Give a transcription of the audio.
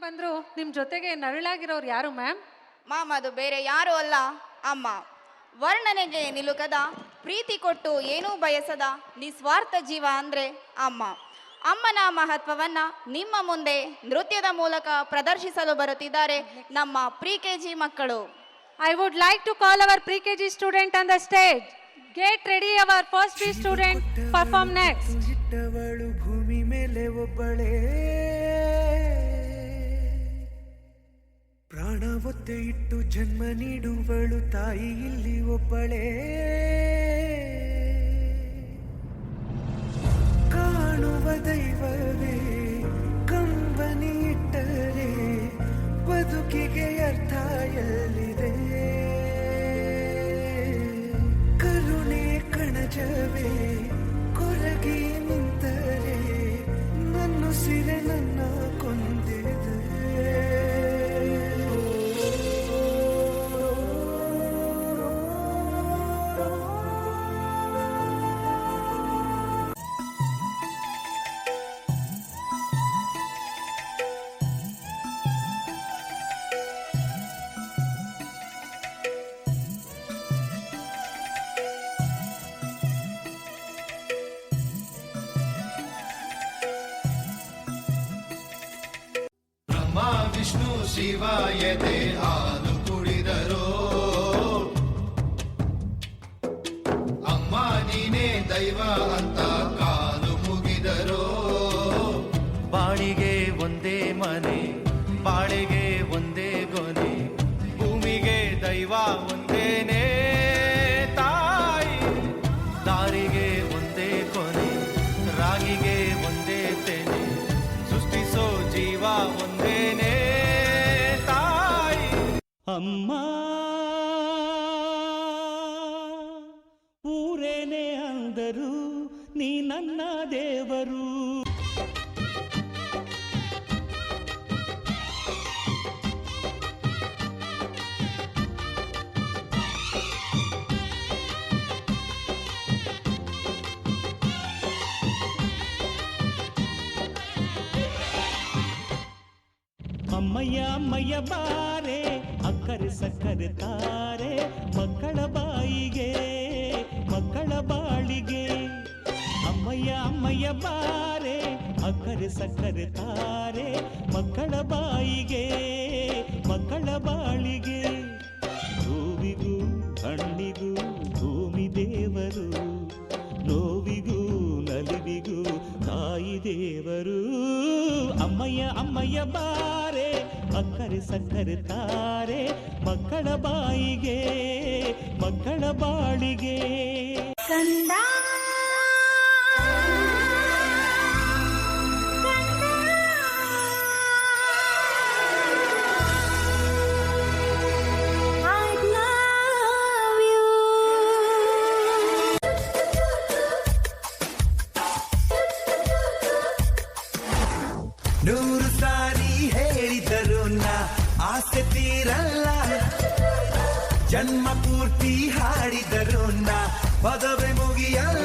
ಬಂದ್ರು ನಿಮ್ ಜೊತೆಗೆ ನರಳಾಗಿರೋರು ಯಾರು ಮ್ಯಾಮ್? ಮಾಮ್, ಅದು ಬೇರೆ ಯಾರು ಅಲ್ಲ, ಅಮ್ಮ. ವರ್ಣನೆಗೆ ನಿಲುಕದ, ಪ್ರೀತಿ ಕೊಟ್ಟು ಏನೂ ಬಯಸದ ನಿಸ್ವಾರ್ಥ ಜೀವ ಅಂದ್ರೆ ಅಮ್ಮ. ಅಮ್ಮನ ಮಹತ್ವವನ್ನ ನಿಮ್ಮ ಮುಂದೆ ನೃತ್ಯದ ಮೂಲಕ ಪ್ರದರ್ಶಿಸಲು ಬರುತ್ತಿದ್ದಾರೆ ನಮ್ಮ ಪ್ರಿ-KG ಮಕ್ಕಳು. I would like to call our pre-KG student on the stage. Get ready, our first B student perform next. ಇಟ್ಟವಳು ಭೂಮಿ ಮೇಲೆ ಒಬ್ಬಳೇ, ಪ್ರಾಣ ಒತ್ತೆ ಇಟ್ಟು ಜನ್ಮ ನೀಡುವಳು ತಾಯಿ ಇಲ್ಲಿ ಒಬ್ಬಳೇ. ಕಾಣುವ ದೈವವೇ ಕಂಬನಿ ಇಟ್ಟರೆ ಬದುಕಿಗೆ ಅರ್ಥ ಎಲ್ಲಿದೆ. ಕರುಣೆ ಕಣಜವೇ ಕೊರಗಿ ನಿಂತರೆ ನನ್ನುಸಿರೆ ನನ್ನ ಕೊಂದಿದೆ. ವಿಷ್ಣು ಶಿವಾಯತೆ ಹಾಲು ಕುಡಿದರೋ, ಅಮ್ಮ ನೀನೇ ದೈವ ಅಂತ ಕಾಲು ಮುಗಿದರೋ. ಬಾಳಿಗೆ ಒಂದೇ ಮನೆ, ಬಾಳಿಗೆ ಒಂದೇ ಗೊನೆ, ಭೂಮಿಗೆ ದೈವ ಒಂದೇನೇ ತಾಯಿ. ದಾರಿಗೆ ಒಂದೇ ಕೊನೆ, ರಾಗಿಗೆ ಒಂದೇ ತೆನೆ, ಸೃಷ್ಟಿಸೋ ಜೀವ ಒಂದೇನೇ ತಾಯಿ. ಅಮ್ಮ ಊರೇನೇ ಅಂದರು, ನೀ ನನ್ನ ದೇವರು. ಅಮ್ಮಯ್ಯ ಅಮ್ಮಯ್ಯ ಬಾರೆ, ಅಕ್ಕರೆ ಸಕ್ಕರೆ ತಾರೆ, ಮಕ್ಕಳ ಬಾಯಿಗೆ ಮಕ್ಕಳ ಬಾಳಿಗೆ. ಅಮ್ಮಯ್ಯ ಅಮ್ಮಯ್ಯ ಬಾರೆ, ಅಕ್ಕರೆ ಸಕ್ಕರೆ ತಾರೆ, ಮಕ್ಕಳ ಬಾಯಿಗೆ ಮಕ್ಕಳ ಬಾಳಿಗೆ. ಹೂವಿಗೂ ಹಣ್ಣಿಗೂ ಭೂಮಿ ದೇವರು, ನೋವಿಗೂ ನಲಿವಿಗೂ ತಾಯಿ ದೇವರು. ಅಮ್ಮಯ್ಯ ಅಮ್ಮಯ್ಯ ಬಾರೆ, ಅಕ್ಕರೆ ಸಕ್ಕರೆ ತಾರೆ, ಮಕ್ಕಳ ಬಾಯಿಗೆ ಮಕ್ಕಳ ಬಾಳಿಗೆ. ಕಂದ ನೂರು ಸಾರಿ ಹೇಳಿದರು ನಾ ಆಸೆ ತೀರಲ್ಲ, ಜನ್ಮ ಪೂರ್ತಿ ಹಾಡಿದರು ನಾ ಪದವೇ ಮುಗಿಯಲ್ಲ.